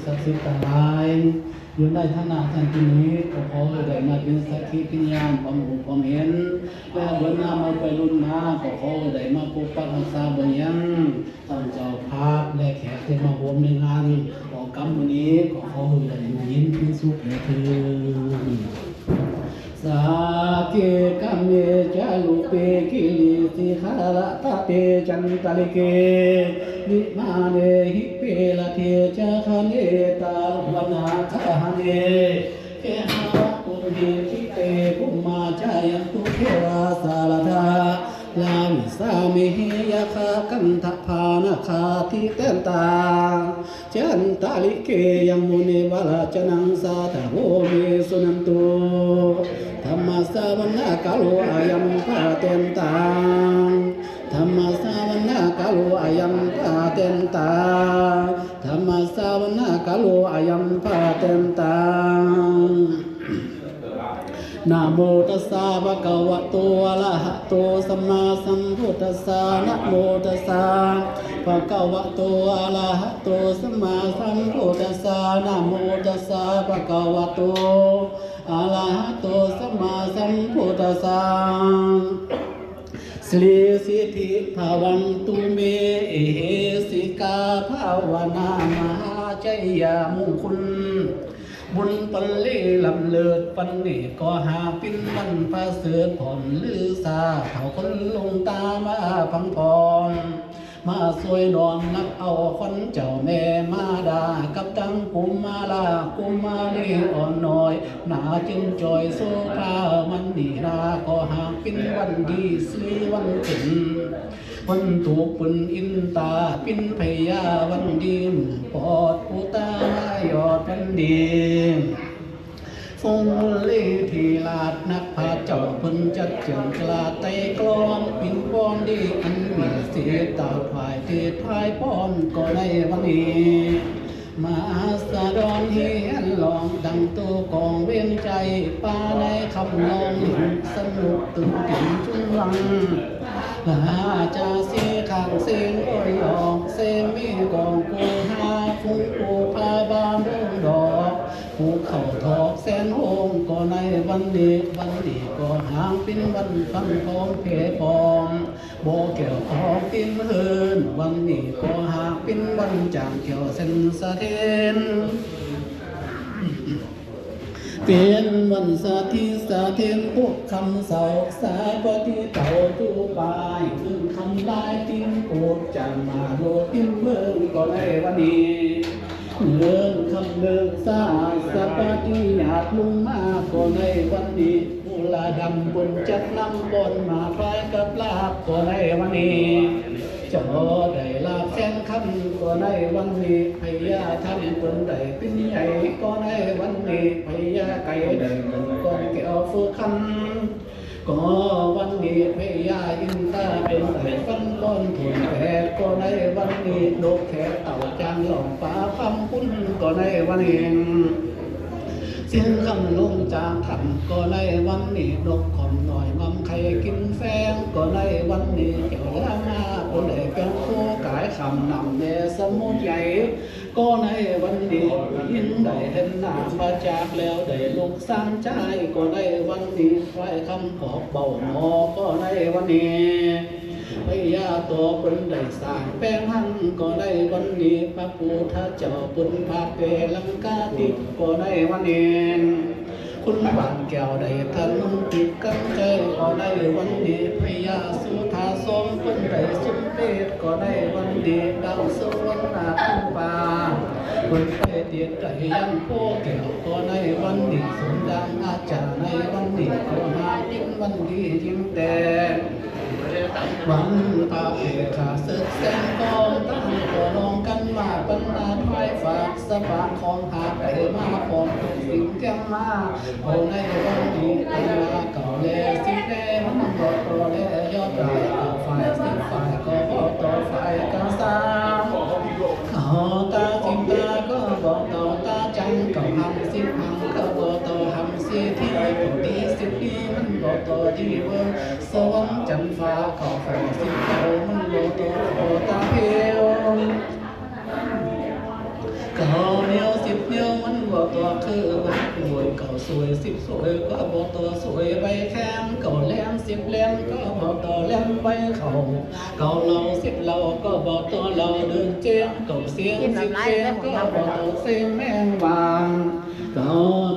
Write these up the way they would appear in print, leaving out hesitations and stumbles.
ศักดิ์สิทธิ์ต่างหลายอยู่ในฐานะท่านที่นี้ก็ขอได้มาเป็นสักขีพยานความรู้ความเห็นและเดินหน้ามาไปรุ่นหน้าก็ขอได้มาปกปักรักษาเบื้องยังท่านเจ้าภาพและแขกที่มาร่วมในงานขอกรรมวันนี้ก็ขอได้อยู่ยินเป็นสุขเลยเถิดสาเกกัมเมจาลุเปกิลิสิขาละตะเตจันตะลิเกวิมาเนหิเปละเทจาคเนตาลวนาคาเนเกหะปุถิทิเตปุมาจายันตุเทวาสารธาลาวิสามิหิยะคากันทภานาคาทิเตนตาจันตาลิเกยังมุนิวลาจนังสาธโวเมสุนันตุธรรมสาวนาคาโลอายัมภาเตนตังธรรมสาวนาคาโลอายัมภาเตนตังธรรมสาวนาคาโลอายัมภาเตนตังนะโมตัสสะภะคะวะโตอะระหะโตสัมมาสัมพุทธัสสะนะโมตัสสะภะคะวะโตอะระหะโตสัมมาสัมพุทธัสสะนะโมตัสสะภะคะวะโตอะระหะโตสัมมาสัมพุทธัสสะสิริสิทธิภาวันตุเมเอสิกาภาวนามหาชัยยามงคลบุญปันเลลำเลิศปันนี่ก็หาปิ้นมันพาเสือผ่อนลือซาเขาคนลงตามาพังพรมาสวยนอนนักเอาคนเจ้าแม่มาดากับตังกุมมาลากุมมาลีอ่อนน้อยหนาจึงจอยโซภามันนีนาก็หาปิ้นวันดีสีวันถึงวันถูกปุ่นอินตาปิ้นพยาวันดีปอดอุตายอดวันดีฟงลีทีลาดนักพาเจ้าพุ่นจัดเจิงกลาไตกลอนปิ้นป้อนดีอันมีเสียตาฝ่ายเทศพายป้อนก็ในวันนี้มาสะดอนเฮียนลองดังตัวกองเวียนใจป้าในคำลองสนุกตื่นเต้นจุนวังหาจะเสียข้างเสียงอ่อนดอกเซมีกองกูหาฟูกูพาบานดงดอกภูเขาทอกแสนโฮมก็ในวันนี้ก็หางปิ้นวันฟังพร้อมเพพร้อมโบเกี่ยวพร้อมปิ้นเฮินวันนี้ก็หางปิ้นวันจางเกี่ยวเส้นสะเทนเป็นวันสาธิสาเทนพวกคำเสาสาปฏิเต่าตูปายขึ้นคำลายติ้งโกดจังมาโลติ้งเมืองก็ในวันนี้เลิกคำเลิกสาสปาฏิญาณลุงมาก็ในวันนี้ผู้ลาดำบนจัดนำบนมาคล้ายกับลาบก็ในวันนี้จะได้ลาบแสนคำก็ในวันนี้พยาท่านคนใดเป็นใหญ่ก็ในวันนี้พยาไก่ได้เงินก้อนแก้วฟูคำก็วันนี้พยาอินตาเป็นแต่ฟันก้อนถุนแผดก็ในวันนี้นกแขกเต่าจางหล่องฟ้าคำคุ้นก็ในวันนี้เสียงคำลงจางคำก็ในวันนี้นกขอมหน่อยงอมไข่กินแฟงก็ในวันนี้เกี่ยวลามาคนไหนเป็นคู่กายคำนำเนสมุทรใหญ่ก็ในวันนี้ยินได้เห็นหน้ามาจากแล้วได้ลูกสร้างใจก็ในวันนี้ไว้คำขอบเบาหนอก็ในวันนี้พยาตัวปุนได้สร้างแป้งหันก็ในวันนี้พระพุทธเจ้าปุนพาเปลังกาติก็ในวันนี้คุณบานแก้วได้ทันนุ่งติดกันใจก็ในวันนี้พยาสุธาสมปุนได้สุมเปตก็ในวันนี้ดาวสวรรค์นาคุปาปุนไปเตียดใจยังโพแก้วก็ในวันนี้สมดังอาจารย์ในวันนี้ก็หายิ่งวันดียิ่งแต่วันพาเพขาศึกแสงกองตั้งก็ลองกันมาบรรดาไฟฝากสะบาของหาไปมาพร้อมทุกสิ่งเที่ยงมาโอ้ในวันนี้เวลาเก่าแลสิแน่มันก็ต่อแลยอดรายต่อฝ่ายสิฝ่ายก็บอกต่อฝ่ายกันสามเขาตาทิมตาก็บอกต่อตาจังก็หำสิหำก็บอกต่อหำสิที่ก็ดีสิดีมันบอกต่อดีเวอร์สวรรค์จันฟ้าเขาฝ่ายสิเขามันบอกต่อตาเพียวเขาเนี่ย ยว10 นิ้วมันบ่ตัวคือมันป่วยเก่าสวย10 สวยก็บ่ตัวสวยไปแคมเก่าแหลม10 แหลมก็บ่ตัวแหลมไปเขาเก่าเรา10 เราก็บ่ตัวเราเดินเจียงเก่าเสียง10 เสียงก็บ่ตัวเสียงแมงบางเก่า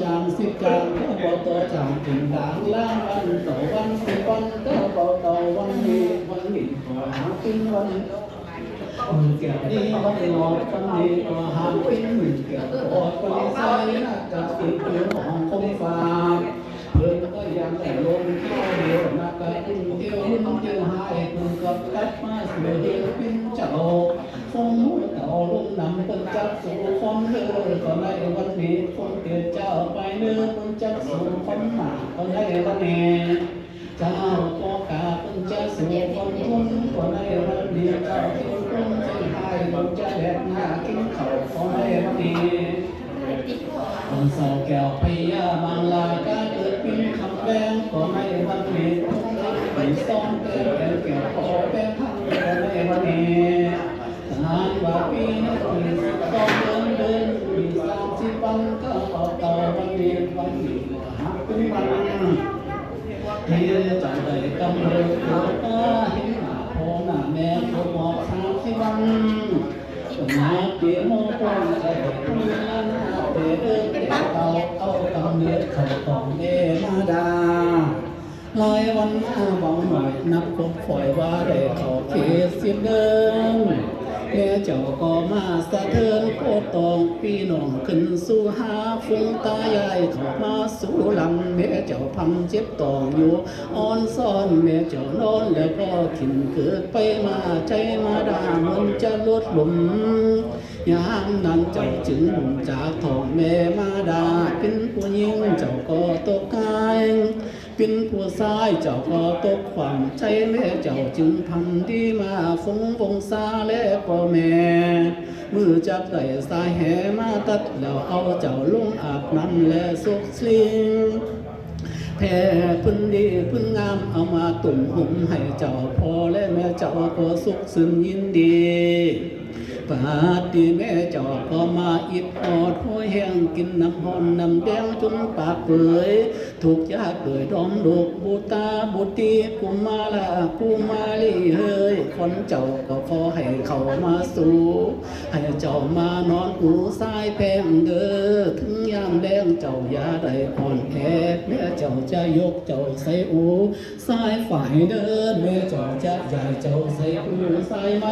จาง10 จางก็บ่ตัวจางถึงด่างล้างวันต่อวัน10 วันก็บ่ตัววันนี้ขอหาเป็นวันเกี่ยวนี้วันงอวันนี้ก็หาเป็นเกี่ยวอดวันใส่หน้ากากสีเขียวของคงฟ้าเดินก็ยังแต่ลมเที่ยวเดียวนักการเที่ยวหุ้นเที่ยวหายคุณกับกัดมาเสียเดียวเป็นเจ้าคงเต่าลงน้ำเป็นจับสู่ความเธอก็ในวันนี้คงเกิดเจ้าไปเนื้อเป็นจับสู่ความหมาก็ในวันนี้เจ้าก็กาเป็นจะสู่ความทุนก็ในวันนี้เจ้าที่คงจะหายลงจะแดดหน้ากินเขาก็ในวันนี้คนเศร้าแก้วพยาบางลายก็เกิดเป็นคำแบงก็ในวันนี้ไปซ้อมเต้นแก้วขอแบงทั้งก็ในวันนี้งานว่าปีนี้มีต้องเดินมี30 วันก็ต่อวันนี้หักเป็นวันที่จะได้กำเนิดเกิดมาเห็นหน้าพ่อหน้าแม่ก็บอก30 วันชนะเกี่ยวมองป้องใจคุณละหน้าเดินเอากำเนิดเขาต้องเดมาดาลอยวันหน้าบังหน่อยนับพบฝอยว่าได้เขาเขต10 เดินแม่เจ้าก็มาสะเทินโคตองพี่น้องขึ้นสู่หาฟุ้งตายายเข้ามาสู่ลำแม่เจ้าพังเจ็บตองอยู่อ่อนซ่อนแม่เจ้านอนแล้วก็ขินเกิดไปมาใจมาด่ามันจะลดหลุมยามนั้นเจ้าจึงหนุ่มจากท้องแม่มาดาเป็นผู้หญิงเจ้าก็ตกกายเป็นผู้ชายเจ้าก็ตกความใจแม่เจ้าจึงพันดีมาฟงวงซาและพ่อแม่มือจับได้สายแหมาตัดแล้วเอาเจ้าลงอาบน้ำและสุกสิงแพ้พื้นดีพื้นงามเอามาตุ่มหุ่มให้เจ้าพ่อและแม่เจ้าก็สุขสึนยินดีปาดีแม่เจ้าก็มาอิดออดหัวแห้งกินน้ำหอนน้ำแดงจนปากเปื่อยถูกยากโดยดอมลูกบูตาบุตรีกุมาลากุมาลีเฮยคนเจ้าก็ขอให้เขามาสู่ให้เจ้ามานอนอูสายแพงเด้อถึงยามแดงเจ้าอย่าได้อ่อนแอแม่เจ้าจะยกเจ้าใส่อูสายฝ่ายเด้อแม่เจ้าจะใหญ่เจ้าใส่อูสายไหม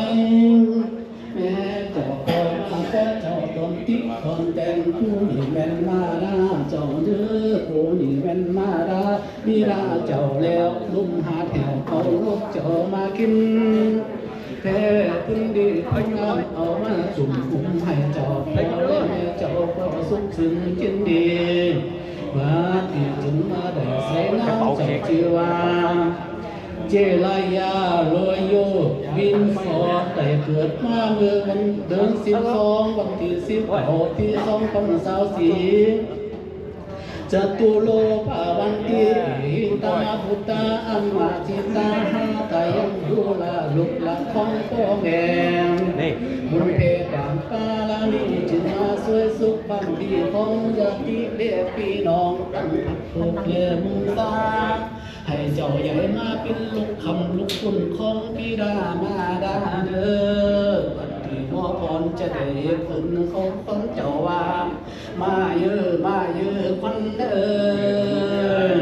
แม่เจ้าก็มาแค่เจ้าตนติดตนแต่งผู้นี่แม่นมาดาเจ้าเด้อผู้นี่แม่นมาดามีลาเจ้าแล้วลุ่มหาแถวเอาลูกเจ้ามากินแพ้พื้นดีพื้นงามเอามาจุ่มอุ้มให้เจ้าพอและแม่เจ้าก็สุขสึนกินดีมาที่ถึงมาได้ใส่น้ำเจ้าชื่อว่าเจรายาลอยโยบินฟอดแต่เกิดมาเมื่อวันเดือน12 วันที่16 ปี2024จตุโลภาวันติตาพุตตาอัมมาจิตาหาตายังดูลาลุกละของพ่อแม่บุญเพดามปาลาลีจึงมาสวยสุขบังดีของญาติเล็กพี่น้องตั้งผักถูกเลี้ยงตาให้เจ้าใหญ่มาเป็นลูกคำลูกคุณของพี่ดามาดาเด้อวันที่หมอพรจะได้ขึ้นเขาคนเจ้าว่ามาเยอะคนเด้อ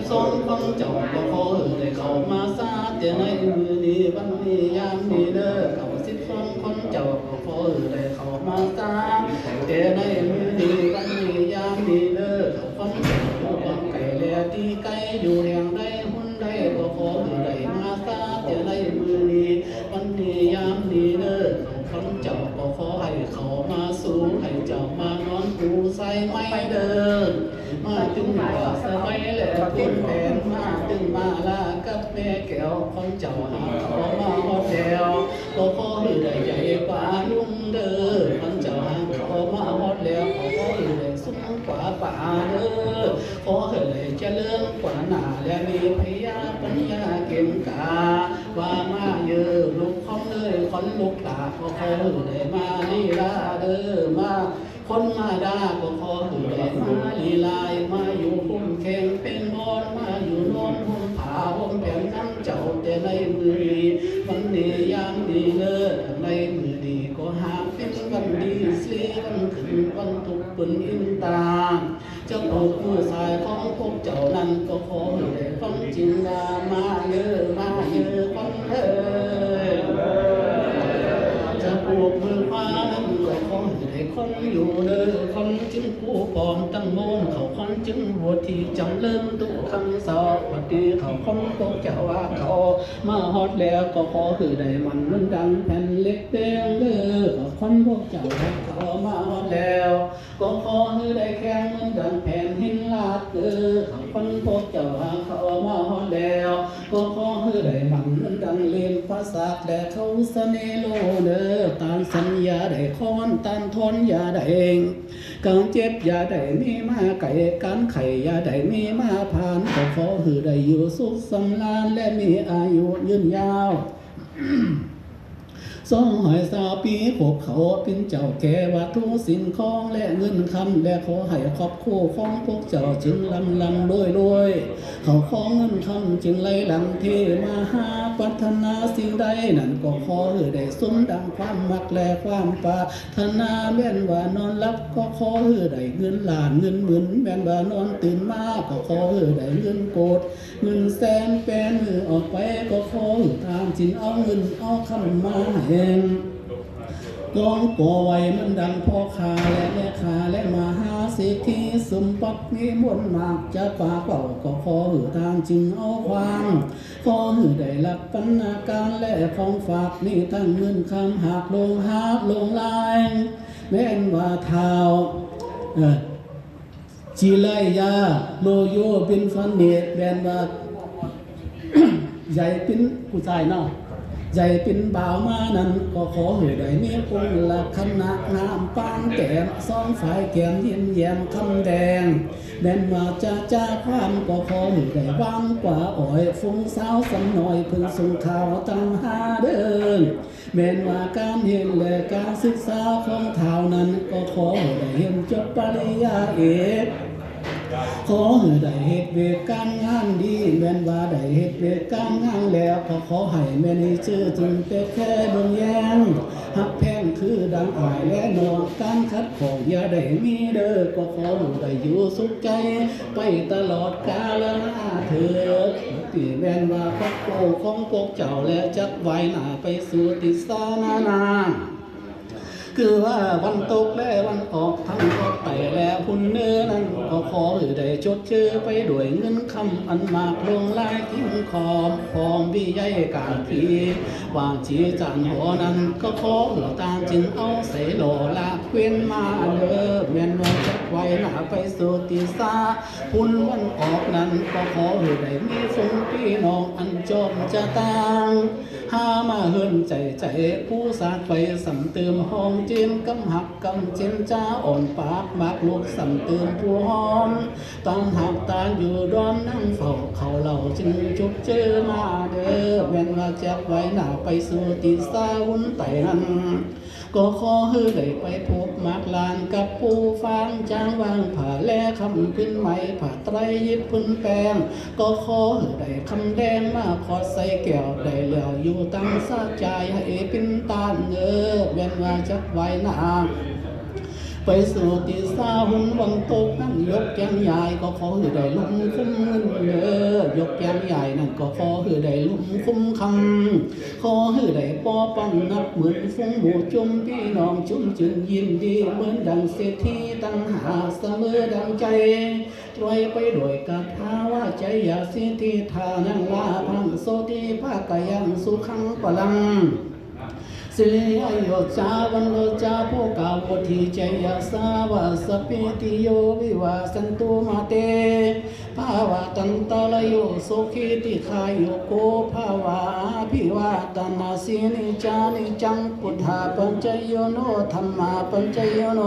32 ของเจ้าก็ขอได้เข้ามาซาแต่ในมือนี้วันนี้ยามนี้เด้อ92 ของเจ้าก็ขอได้เข้ามาซาแต่ในมือนี้วันนี้ยามนี้เด้อของเจ้าก็ไก่แลที่ไก่อยู่แห่งใดหุ่นใดก็ขอได้มาซาแต่ในมือนี้วันนี้ยามนี้เด้อของเจ้าก็ขอให้เขามาสู่ให้เจ้ามานอนปูใส่ไม้เดินมาถึงว่าสมัยแหละคุณแผนมาถึงมาลากับแม่แก้วของเจ้าหาเขามาฮอดแล้วก็ขอให้ได้ใหญ่กว่าลุงเด้อของเจ้าหาเขามาฮอดแล้วก็ขอให้ได้สูงกว่าป่าเด้อขอให้ได้เจริญกว่าหน้าและมีพยาปัญญาเก่งกาว่ามาเยอะลูกของเอ้ย คนลูกหลาก็ขอได้มาลีลาเด้อมาคนมาดาก็ขอได้มาลีลายมาอยู่พุ่มแข่งเป็นบอนมาอยู่นอนหุ่นผาห่มแผ่นน้ำเจ้าแต่ในมือดีวันนี้ยามดีเลิศในมือดีก็หาเป็นวันดีสิวันขึ้นวันทุกข์เป็นอินตาเจ้าผู้ผู้สายของพวกเจ้านั้นก็ขอได้ฟังจริงนามาเยอะมาเยอะคนเอ้ยจะปลูกมือฟ้านั้นก็ขอให้คนอยู่เด้อคนจึงผู้ปอมตั้งโมนเขาคนจึงหัวที่จำเริ่มตุกคำสอบวัดดีเขาคนพวกเจ้าว่าเขามาฮอดแล้วก็ขอคือได้มันรุ่นดังแผ่นเล็กเต้งเด้อก็คนพวกเจ้าเขามาฮอดแล้วก็ขอคือได้แข่งเหมือนดังแผ่นหินลาดเด้อเขาคนพวกเจ้าเขามาฮอดแล้วก็ขอคือได้มันรุ่นดังเล่นภาษาแต่เขาเสน่ห์โลเด้อตามสัญญาได้คอนตามทนยาได้เองการเจ็บยาได้มีมาไก่การไข่ยาได้มีมาผ่านก็ขอคือได้อยู่สุขสำราญและมีอายุยืนยาว200 ปีพวกเขาเป็นเจ้าแก่วัตถุสิ่งของและเงินคำและขอให้ครอบครัวของพวกเจ้าจึงลำรวยเขาขอเงินคำจึงไหลหลังเทมาหาปัฒนาสิ่งใดนั่นก็ขอให้ได้สมดังความมักและความปรารถนาแม้นว่านอนหลับก็ขอให้ได้เงินล้านเงินหมื่นแม้นว่านอนตื่นมาก็ขอให้ได้เงินโกดเงินแสนแปนมือออกไปก็ขอให้ตามจินเอาเงินเอาคำมาให้กองก่อไว้มันดังพ่อค้าและแม่ค้าและมหาเศรษฐีสมบัติมีมวลมากจะป่าเป่าก็ขอหือทางจึงเอาความขอหือได้รับปัญญาการและของฝากนี่ทั้งเงินคำหักลงหักลงลายแม้นว่าเท้าจีไลยาโลโยเป็นฟันเนตแม้นว่า ใหญ่เป็นผู้ชายเนาะใหญ่เป็นบ่าวมานั้นก็ขอให้ได้มีคุณลักษณะงามปานแก้มสองฝ่ายแก้มยิ้มแย้มคำแดงแม้นว่าจะความก็ขอให้ได้วางกว่าอ้อยฟุ้งสาวสำน้อยเพิ่งส่งข่าวตั้งหาเดินแม้นว่าการเห็นและการศึกษาของเท่านั้นก็ขอให้ได้เห็นจบปริญญาเอกขอให้ได้เหตุเวรการงานดีแม้นว่าได้เหตุเวรการงานแล้วก็ขอให้แม่นี้ชื่อจึงเป็นแค่เบื้องแยงหักแพงคือดังอายและนองการคัดของอย่าได้มีเด้อก็ขอได้อยู่สุขใจไปตลอดกาลนานเถิดที่แม้นว่าครอบครัวของพวกเจ้าและจักไว้หน้าไปสู่ติสานาคือว่าวันตกและวันออกทั้งก็ไต่แล้วคุณเนื้อนั้นก็ขอให้ได้จดชื่อไปด้วยเงินคำอันมากลงลายทิ้งขอบพองวิใหญ่กาพีวางจีจันหัวนั้นก็ขอให้ตามจึงเอาใส่โลลาเกวียนมาเด้อแม่นว่าจะไว้หน้าไปสู่ติสาคุณวันออกนั้นก็ขอให้ได้มีสงพี่น้องอันจอมจะตางหามาเฮินใจผู้สาดไปสำเติมห้องเจนกำหักกำเจนจ้าอ่อนปากมากลูกสำเติมผู้หอมตั้งหักตาอยู่ดอนนั่งเฝ้าเขาเหล่าจึงจุกเจอมาเด้อแม่นว่าจะไว้หน้าไปสู่ติสาหุ่นไต่หันก็ขอให้ได้ไปพบมากลานกับผู้ฟังจ้างวางผ่าแลคำพื้นไหมผ่าไตรยิบพื้นแปลงก็ขอให้ได้คำแดงมาขอใส่แก้วได้เหลียวอยู่ตั้งสะใจให้เป็นตาเงือแม้นว่าจะไว้หน้าไปสู่ติสาหุ่นวังตกนั้นยกแก้มใหญ่ก็ขอให้ได้ลุ่มคุ้มเงินเด้อยกแก้มใหญ่นั่นก็ขอให้ได้ลุ่มคุ้มคำขอให้ได้ปอปันนับเหมือนฟุ้งหมู่จุ่มพี่น้องจุ่มจึงยินดีเหมือนดังเศรษฐีตั้งหาเสมอดังใจตรวยไปด้วยกาถาว่าใจอย่าสิทธิทานังลาพังโสติภาคยังสุขังปลังสิอโยจาวันโลจาภูกาวทิเจยสาวาสปิติโยวิวาสันตุมาเตภาวะตันตะลโยสุขิติขายโยโกภาวะภิวาตนาสินิจานิจังพุทธาปัญจโยโนธรรมาปัญจโยโน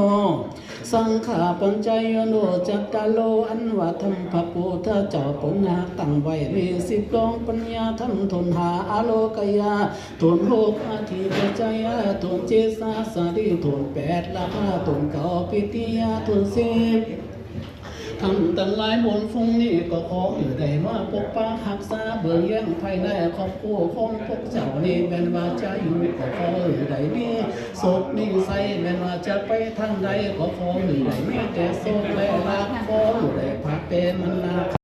สังขาปัญจายโนจัตตาโลอันว่าธรรมพระพุทธเจ้าปนนาตั้งไว้มีสิบกองปัญญาธรรมทนหาอาโลกยาทนโลกอาทิปัจจายาทนเจสาสาริทนแปดละห้าทนเก้าปิติยาทนสิบทำตั้งหลายบนฟุ้งนี่ก็ขออยู่ได้มาปกป้องหักษาเบื้องแย่งภายในครอบครัวของพวกเจ้านี่แม้นว่าจะอยู่ก็ขออยู่ได้มีโศกนิ่งใสแม้นว่าจะไปทางใดก็ขออยู่ได้มีแต่โศกและรักขออยู่ได้พักเป็นมันนา